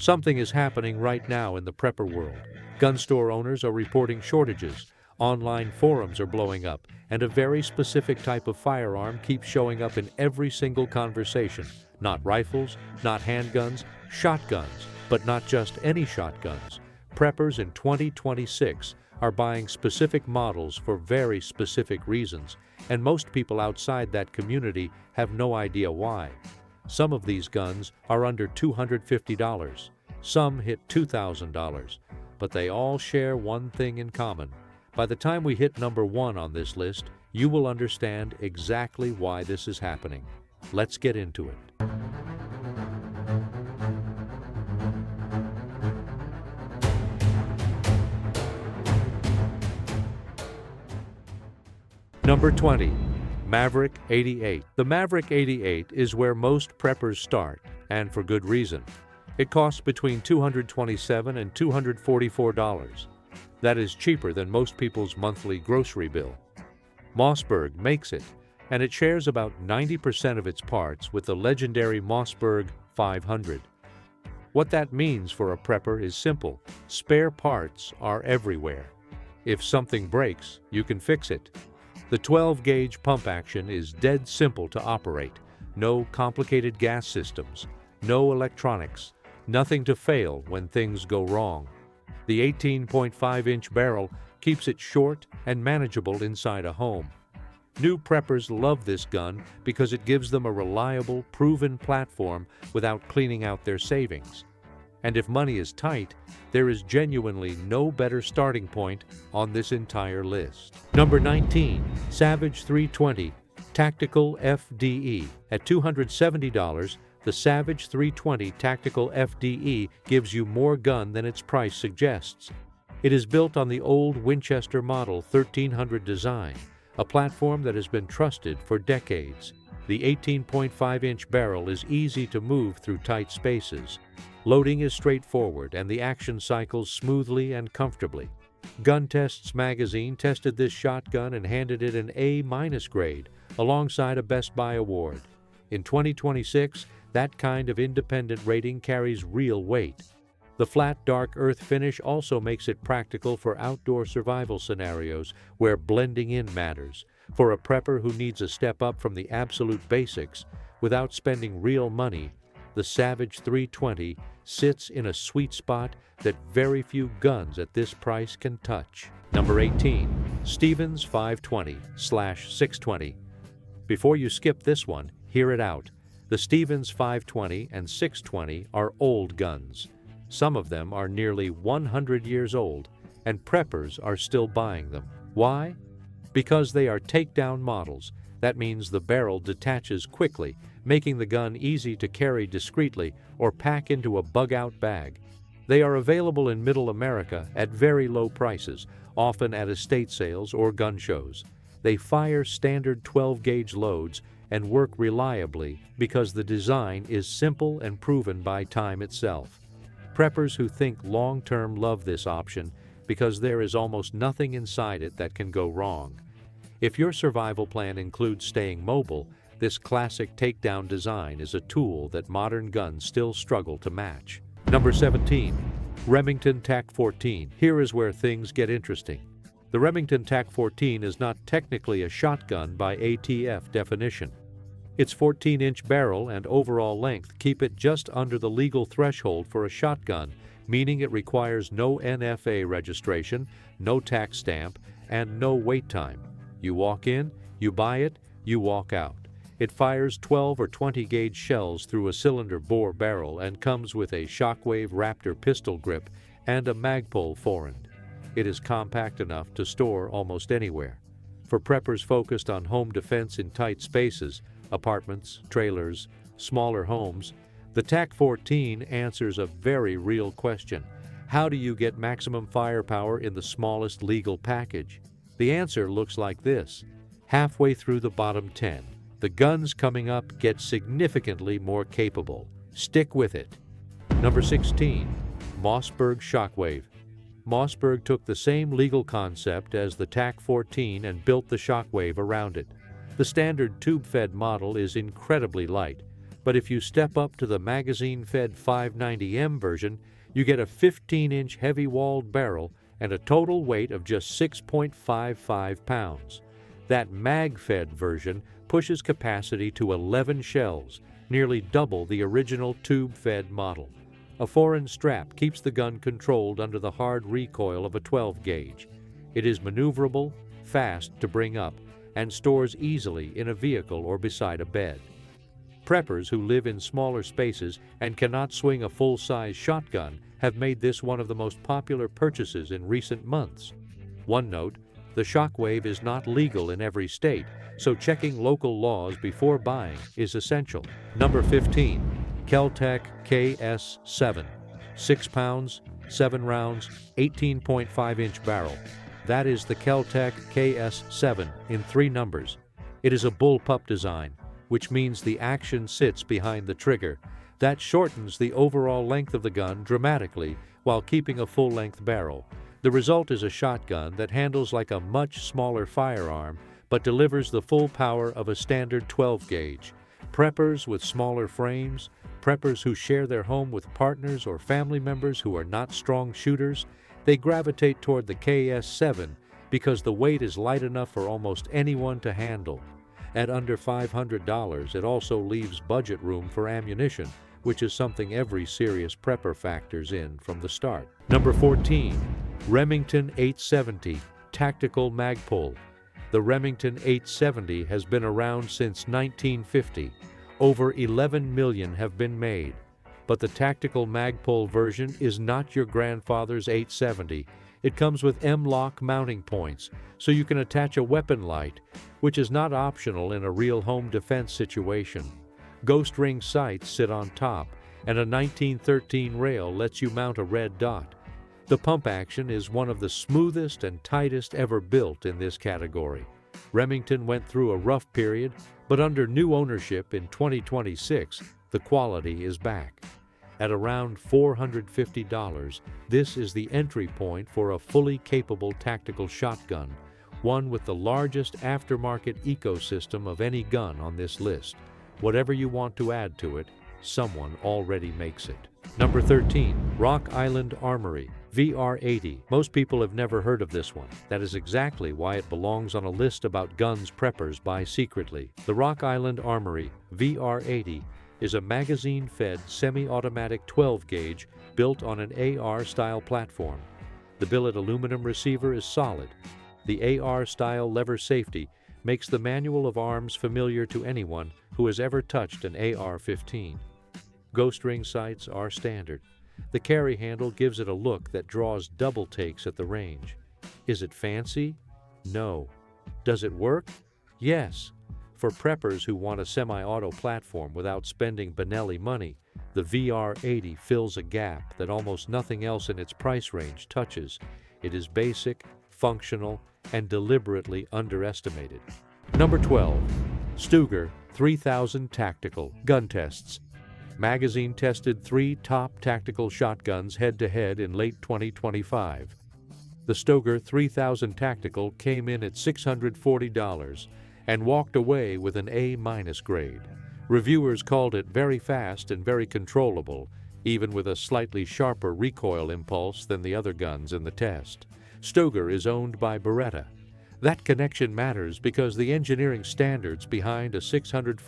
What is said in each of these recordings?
Something is happening right now in the prepper world. Gun store owners are reporting shortages, online forums are blowing up, and a very specific type of firearm keeps showing up in every single conversation. Not rifles, not handguns, shotguns, but not just any shotguns. Preppers in 2026 are buying specific models for very specific reasons, and most people outside that community have no idea why. Some of these guns are under $250, some hit $2,000, but they all share one thing in common. By the time we hit number 1 on this list, you will understand exactly why this is happening. Let's get into it. Number 20. Maverick 88. The Maverick 88 is where most preppers start, and for good reason. It costs between $227 and $244. That is cheaper than most people's monthly grocery bill. Mossberg makes it, and it shares about 90% of its parts with the legendary Mossberg 500. What that means for a prepper is simple. Spare parts are everywhere. If something breaks, you can fix it. The 12-gauge pump action is dead simple to operate. No complicated gas systems, no electronics, nothing to fail when things go wrong. The 18.5-inch barrel keeps it short and manageable inside a home. New preppers love this gun because it gives them a reliable, proven platform without cleaning out their savings. And if money is tight, there is genuinely no better starting point on this entire list. Number 19. Savage 320 Tactical FDE. At $270, the Savage 320 Tactical FDE gives you more gun than its price suggests. It is built on the old Winchester Model 1300 design, a platform that has been trusted for decades. The 18.5-inch barrel is easy to move through tight spaces. Loading is straightforward, and the action cycles smoothly and comfortably. Gun Tests magazine tested this shotgun and handed it an A- grade, alongside a Best Buy award. In 2026, that kind of independent rating carries real weight. The flat, dark earth finish also makes it practical for outdoor survival scenarios where blending in matters. For a prepper who needs a step up from the absolute basics without spending real money, the Savage 320 sits in a sweet spot that very few guns at this price can touch. Number 18. Stevens 520/620. Before you skip this one, hear it out. The Stevens 520 and 620 are old guns. Some of them are nearly 100 years old, and preppers are still buying them. Why? Because they are takedown models. That means the barrel detaches quickly, making the gun easy to carry discreetly or pack into a bug-out bag. They are available in Middle America at very low prices, often at estate sales or gun shows. They fire standard 12-gauge loads and work reliably because the design is simple and proven by time itself. Preppers who think long-term love this option because there is almost nothing inside it that can go wrong. If your survival plan includes staying mobile, this classic takedown design is a tool that modern guns still struggle to match. Number 17. Remington TAC-14. Here is where things get interesting. The Remington TAC-14 is not technically a shotgun by ATF definition. Its 14-inch barrel and overall length keep it just under the legal threshold for a shotgun, meaning it requires no NFA registration, no tax stamp, and no wait time. You walk in, you buy it, you walk out. It fires 12 or 20 gauge shells through a cylinder bore barrel and comes with a Shockwave Raptor pistol grip and a Magpul forend. It is compact enough to store almost anywhere. For preppers focused on home defense in tight spaces, apartments, trailers, smaller homes, the TAC-14 answers a very real question. How do you get maximum firepower in the smallest legal package? The answer looks like this. Halfway through the bottom 10, the guns coming up get significantly more capable. Stick with it. Number 16. Mossberg Shockwave. Mossberg took the same legal concept as the TAC-14 and built the Shockwave around it. The standard tube-fed model is incredibly light, But if you step up to the magazine-fed 590M version, you get a 15-inch heavy-walled barrel and a total weight of just 6.55 pounds. That mag-fed version pushes capacity to 11 shells, nearly double the original tube-fed model. A foreign strap keeps the gun controlled under the hard recoil of a 12-gauge. It is maneuverable, fast to bring up, and stores easily in a vehicle or beside a bed. Preppers who live in smaller spaces and cannot swing a full-size shotgun have made this one of the most popular purchases in recent months. One note, the Shockwave is not legal in every state, so checking local laws before buying is essential. Number 15. Kel-Tec KS7. 6 pounds, 7 rounds, 18.5-inch barrel. That is the Kel-Tec KS7 in 3 numbers. It is a bullpup design, which means the action sits behind the trigger. That shortens the overall length of the gun dramatically while keeping a full-length barrel. The result is a shotgun that handles like a much smaller firearm but delivers the full power of a standard 12-gauge. Preppers with smaller frames, preppers who share their home with partners or family members who are not strong shooters, they gravitate toward the KS7 because the weight is light enough for almost anyone to handle. At under $500, it also leaves budget room for ammunition, which is something every serious prepper factors in from the start. Number 14. Remington 870 Tactical Magpul. The Remington 870 has been around since 1950. Over 11 million have been made. But the Tactical Magpul version is not your grandfather's 870. It comes with M-LOK mounting points, so you can attach a weapon light, which is not optional in a real home defense situation. Ghost ring sights sit on top, and a 1913 rail lets you mount a red dot. The pump action is one of the smoothest and tightest ever built in this category. Remington went through a rough period, but under new ownership in 2026, the quality is back. At around $450, this is the entry point for a fully capable tactical shotgun, one with the largest aftermarket ecosystem of any gun on this list. Whatever you want to add to it, someone already makes it. Number 13. Rock Island Armory VR80. Most people have never heard of this one. That is exactly why it belongs on a list about guns preppers buy secretly. The Rock Island Armory VR80 is a magazine-fed semi-automatic 12-gauge built on an AR-style platform. The billet aluminum receiver is solid. The AR-style lever safety makes the manual of arms familiar to anyone who has ever touched an AR-15. Ghost ring sights are standard. The carry handle gives it a look that draws double takes at the range. Is it fancy? No. Does it work? Yes. For preppers who want a semi-auto platform without spending Benelli money, the VR80 fills a gap that almost nothing else in its price range touches. It is basic, functional, and deliberately underestimated. Number 12. Stuger 3000 Tactical Gun Tests. Magazine tested 3 top tactical shotguns head-to-head in late 2025. The Stuger 3000 Tactical came in at $640 and walked away with an A- grade. Reviewers called it very fast and very controllable, even with a slightly sharper recoil impulse than the other guns in the test. Stuger is owned by Beretta. That connection matters because the engineering standards behind a $640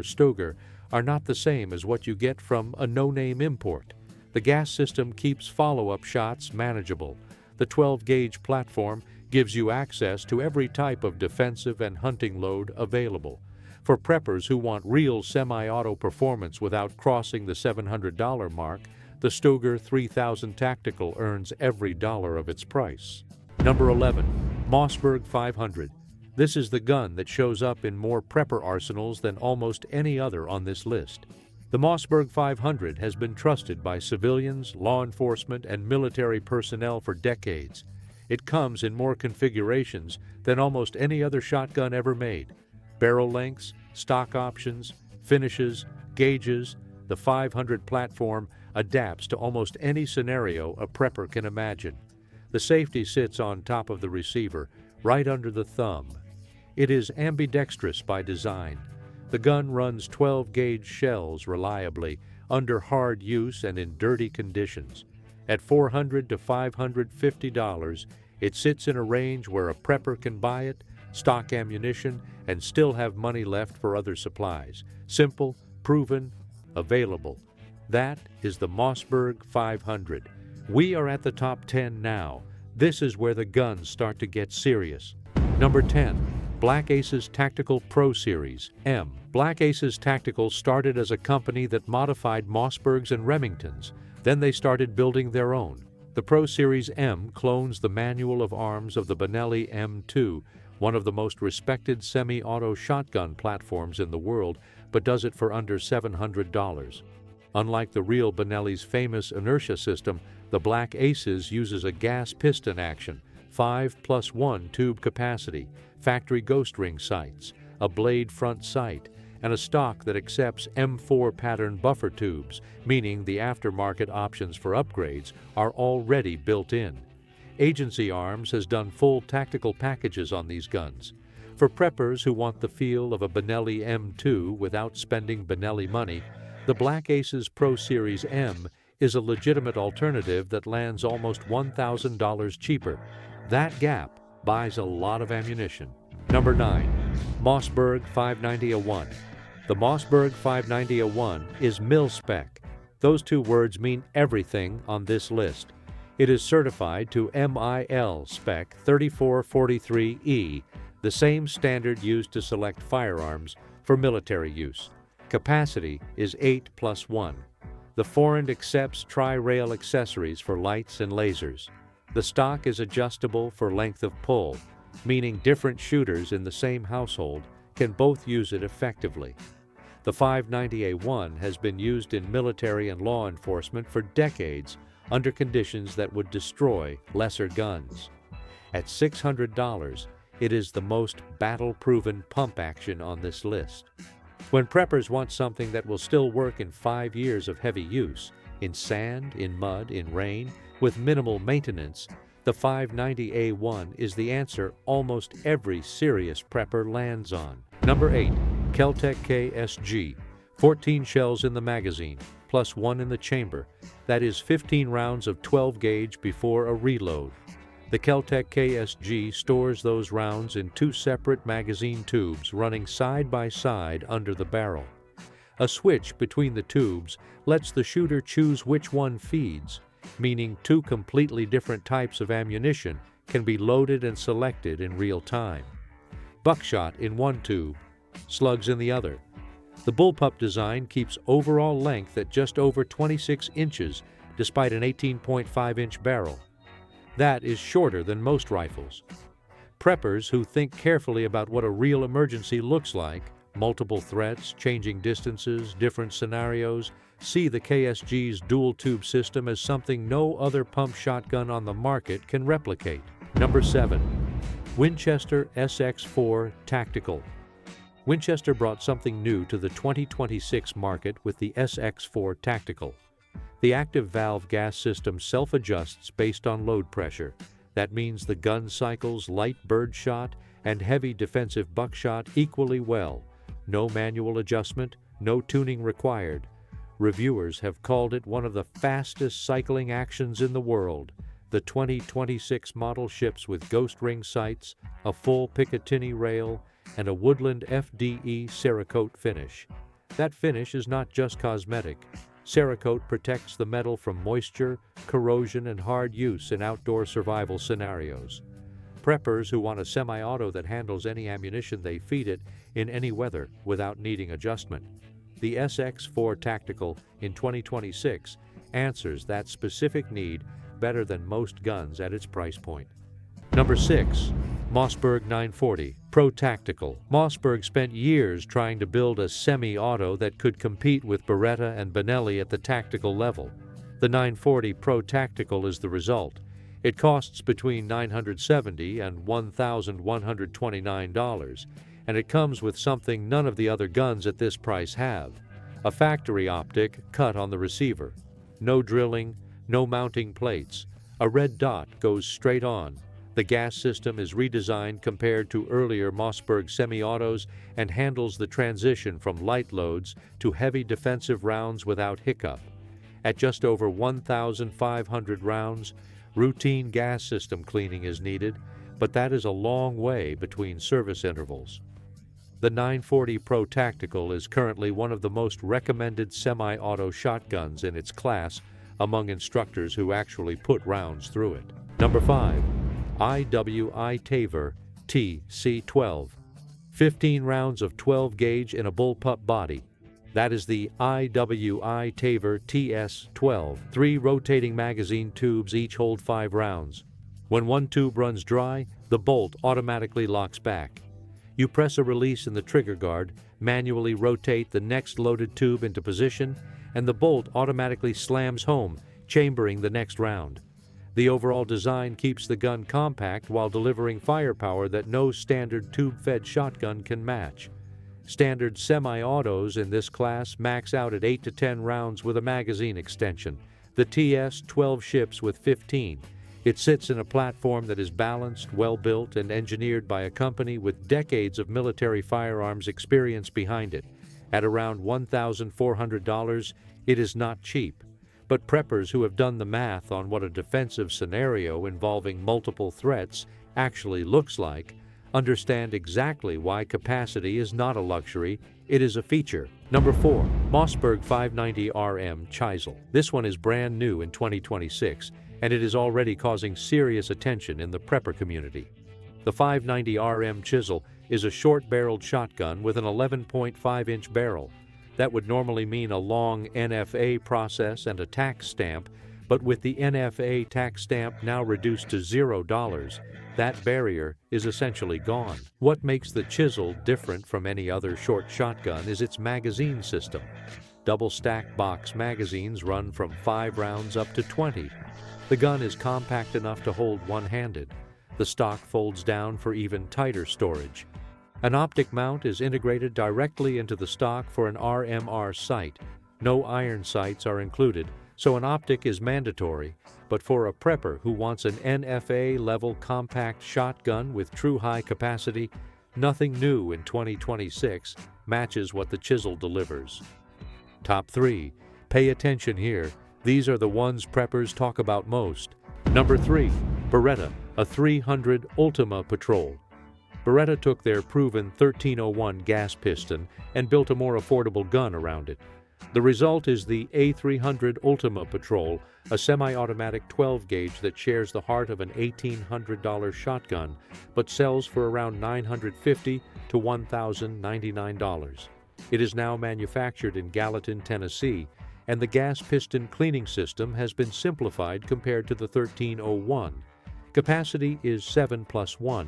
Stuger are not the same as what you get from a no-name import. The gas system keeps follow-up shots manageable. The 12-gauge platform gives you access to every type of defensive and hunting load available. For preppers who want real semi-auto performance without crossing the $700 mark, the Stuger 3000 Tactical earns every dollar of its price. Number 11. Mossberg 500. This is the gun that shows up in more prepper arsenals than almost any other on this list. The Mossberg 500 has been trusted by civilians, law enforcement, and military personnel for decades. It comes in more configurations than almost any other shotgun ever made. Barrel lengths, stock options, finishes, gauges, the 500 platform adapts to almost any scenario a prepper can imagine. The safety sits on top of the receiver, right under the thumb. It is ambidextrous by design. The gun runs 12-gauge shells reliably, under hard use and in dirty conditions. At $400 to $550, it sits in a range where a prepper can buy it, stock ammunition, and still have money left for other supplies. Simple, proven, available. That is the Mossberg 500. We are at the top 10 now. This is where the guns start to get serious. Number 10. Black Aces Tactical Pro Series, M. Black Aces Tactical started as a company that modified Mossbergs and Remingtons. Then they started building their own. The Pro Series M clones the manual of arms of the Benelli M4, one of the most respected semi-auto shotgun platforms in the world, but does it for under $700. Unlike the real Benelli's famous inertia system, the Black Aces uses a gas piston action, 5+1 tube capacity, factory ghost ring sights, a blade front sight, and a stock that accepts M4 pattern buffer tubes, meaning the aftermarket options for upgrades are already built in. Agency Arms has done full tactical packages on these guns. For preppers who want the feel of a Benelli M4 without spending Benelli money, the Black Aces Pro Series M is a legitimate alternative that lands almost $1,000 cheaper. That gap buys a lot of ammunition. Number 9. Mossberg 590-1. The Mossberg 590-1 is mil-spec. Those two words mean everything on this list. It is certified to MIL Spec 3443E, the same standard used to select firearms for military use. Capacity is 8+1. The forend accepts tri-rail accessories for lights and lasers. The stock is adjustable for length of pull, meaning different shooters in the same household can both use it effectively. The 590A1 has been used in military and law enforcement for decades under conditions that would destroy lesser guns. At $600, it is the most battle-proven pump action on this list. When preppers want something that will still work in 5 years of heavy use, in sand, in mud, in rain, with minimal maintenance, the 590A1 is the answer almost every serious prepper lands on. Number 8. Kel-Tec KSG. 14 shells in the magazine, plus 1 in the chamber. That is 15 rounds of 12 gauge before a reload. The Kel-Tec KSG stores those rounds in 2 separate magazine tubes running side by side under the barrel. A switch between the tubes lets the shooter choose which one feeds, meaning 2 completely different types of ammunition can be loaded and selected in real time. Buckshot in one tube, slugs in the other. The Bullpup design keeps overall length at just over 26 inches despite an 18.5-inch barrel. That is shorter than most rifles. Preppers who think carefully about what a real emergency looks like, multiple threats, changing distances, different scenarios, see the KSG's dual-tube system as something no other pump shotgun on the market can replicate. Number 7. Winchester SX4 Tactical. Winchester brought something new to the 2026 market with the SX4 Tactical. The active valve gas system self-adjusts based on load pressure. That means the gun cycles light birdshot and heavy defensive buckshot equally well. No manual adjustment, no tuning required. Reviewers have called it one of the fastest cycling actions in the world. The 2026 model ships with ghost ring sights, a full Picatinny rail, and a Woodland FDE Cerakote finish. That finish is not just cosmetic. Cerakote protects the metal from moisture, corrosion, and hard use in outdoor survival scenarios. Preppers who want a semi-auto that handles any ammunition they feed it in any weather without needing adjustment. The SX4 Tactical in 2026 answers that specific need better than most guns at its price point. Number 6. Mossberg 940 Pro Tactical. Mossberg spent years trying to build a semi-auto that could compete with Beretta and Benelli at the tactical level. The 940 Pro Tactical is the result. It costs between $970 and $1,129, and it comes with something none of the other guns at this price have: a factory optic cut on the receiver. No drilling, no mounting plates. A red dot goes straight on. The gas system is redesigned compared to earlier Mossberg semi-autos and handles the transition from light loads to heavy defensive rounds without hiccup. At just over 1,500 rounds, routine gas system cleaning is needed, but that is a long way between service intervals. The 940 Pro Tactical is currently one of the most recommended semi-auto shotguns in its class among instructors who actually put rounds through it. Number 5. IWI Taver TC12. 15 rounds of 12 gauge in a bullpup body. That is the IWI Taver TS12. 3 rotating magazine tubes each hold 5 rounds. When one tube runs dry, the bolt automatically locks back. You press a release in the trigger guard, manually rotate the next loaded tube into position, and the bolt automatically slams home, chambering the next round. The overall design keeps the gun compact while delivering firepower that no standard tube-fed shotgun can match. Standard semi-autos in this class max out at 8 to 10 rounds with a magazine extension. The TS-12 ships with 15. It sits in a platform that is balanced, well-built, and engineered by a company with decades of military firearms experience behind it. At around $1,400, it is not cheap. But preppers who have done the math on what a defensive scenario involving multiple threats actually looks like understand exactly why capacity is not a luxury, it is a feature. Number 4. Mossberg 590RM Chisel. This one is brand new in 2026, and it is already causing serious attention in the prepper community. The 590RM Chisel is a short-barreled shotgun with an 11.5-inch barrel. That would normally mean a long NFA process and a tax stamp, but with the NFA tax stamp now reduced to $0, that barrier is essentially gone. What makes the Chisel different from any other short shotgun is its magazine system. Double-stack box magazines run from 5 rounds up to 20. The gun is compact enough to hold one-handed. The stock folds down for even tighter storage. An optic mount is integrated directly into the stock for an RMR sight. No iron sights are included, so an optic is mandatory, but for a prepper who wants an NFA-level compact shotgun with true high capacity, nothing new in 2026 matches what the Chisel delivers. Top 3. Pay attention here. These are the ones preppers talk about most. Number 3. Beretta, a 300 Ultima Patrol. Beretta took their proven 1301 gas piston and built a more affordable gun around it. The result is the A300 Ultima Patrol, a semi-automatic 12-gauge that shares the heart of an $1,800 shotgun, but sells for around $950 to $1,099. It is now manufactured in Gallatin, Tennessee, and the gas piston cleaning system has been simplified compared to the 1301. Capacity is 7+1.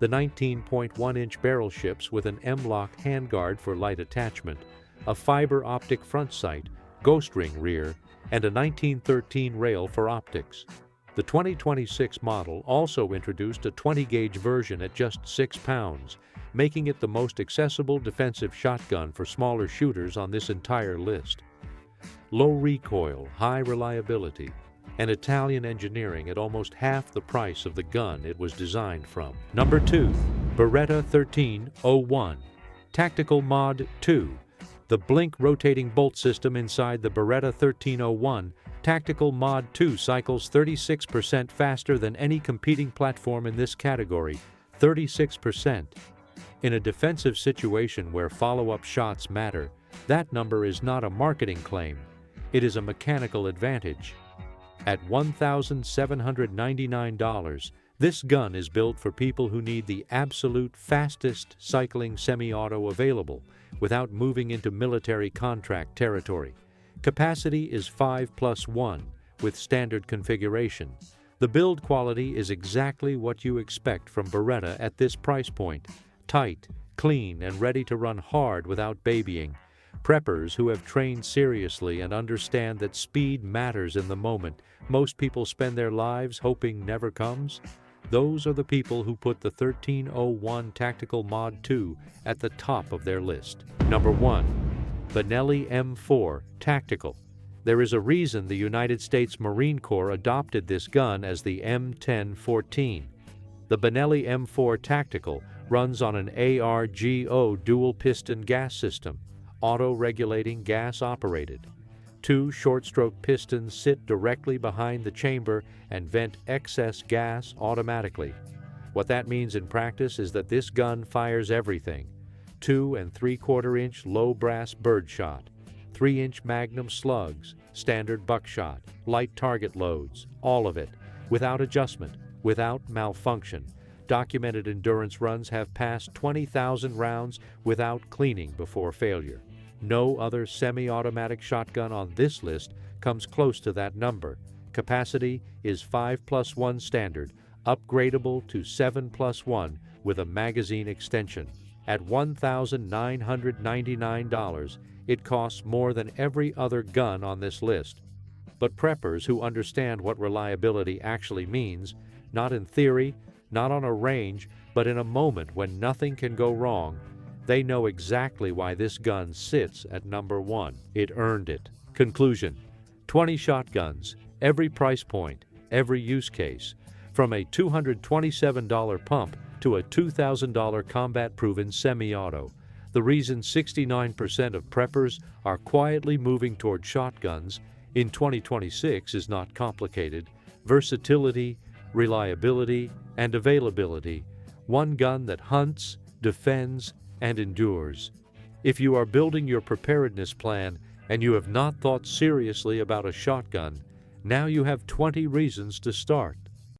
The 19.1-inch barrel ships with an M-lock handguard for light attachment, a fiber optic front sight, ghost ring rear, and a 1913 rail for optics. The 2026 model also introduced a 20-gauge version at just 6 pounds, making it the most accessible defensive shotgun for smaller shooters on this entire list. Low recoil, high reliability, and Italian engineering at almost half the price of the gun it was designed from. Number 2. Beretta 1301 Tactical Mod 2. The blink rotating bolt system inside the Beretta 1301 Tactical Mod 2 cycles 36% faster than any competing platform in this category. 36%. In a defensive situation where follow-up shots matter, that number is not a marketing claim. It is a mechanical advantage. At $1,799, this gun is built for people who need the absolute fastest cycling semi-auto available without moving into military contract territory. Capacity is 5+1 with standard configuration. The build quality is exactly what you expect from Beretta at this price point. Tight, clean, and ready to run hard without babying. Preppers who have trained seriously and understand that speed matters in the moment most people spend their lives hoping never comes, those are the people who put the 1301 Tactical Mod 2 at the top of their list. Number 1. Benelli M4 Tactical. There is a reason the United States Marine Corps adopted this gun as the M1014. The Benelli M4 Tactical runs on an ARGO dual-piston gas system, auto-regulating gas-operated. 2 short-stroke pistons sit directly behind the chamber and vent excess gas automatically. What that means in practice is that this gun fires everything: 2 3/4-inch low brass birdshot, 3-inch Magnum slugs, standard buckshot, light target loads, all of it, without adjustment, without malfunction. Documented endurance runs have passed 20,000 rounds without cleaning before failure. No other semi-automatic shotgun on this list comes close to that number. Capacity is 5+1 standard, upgradable to 7+1 with a magazine extension. At $1,999, it costs more than every other gun on this list. But preppers who understand what reliability actually means, not in theory, not on a range, but in a moment when nothing can go wrong, they know exactly why this gun sits at number 1. It earned it. Conclusion: 20 shotguns, every price point, every use case, from a $227 pump to a $2,000 combat-proven semi-auto. The reason 69% of preppers are quietly moving toward shotguns in 2026 is not complicated: versatility, reliability, and availability. One gun that hunts, defends, and endures. If you are building your preparedness plan and you have not thought seriously about a shotgun, now you have 20 reasons to start.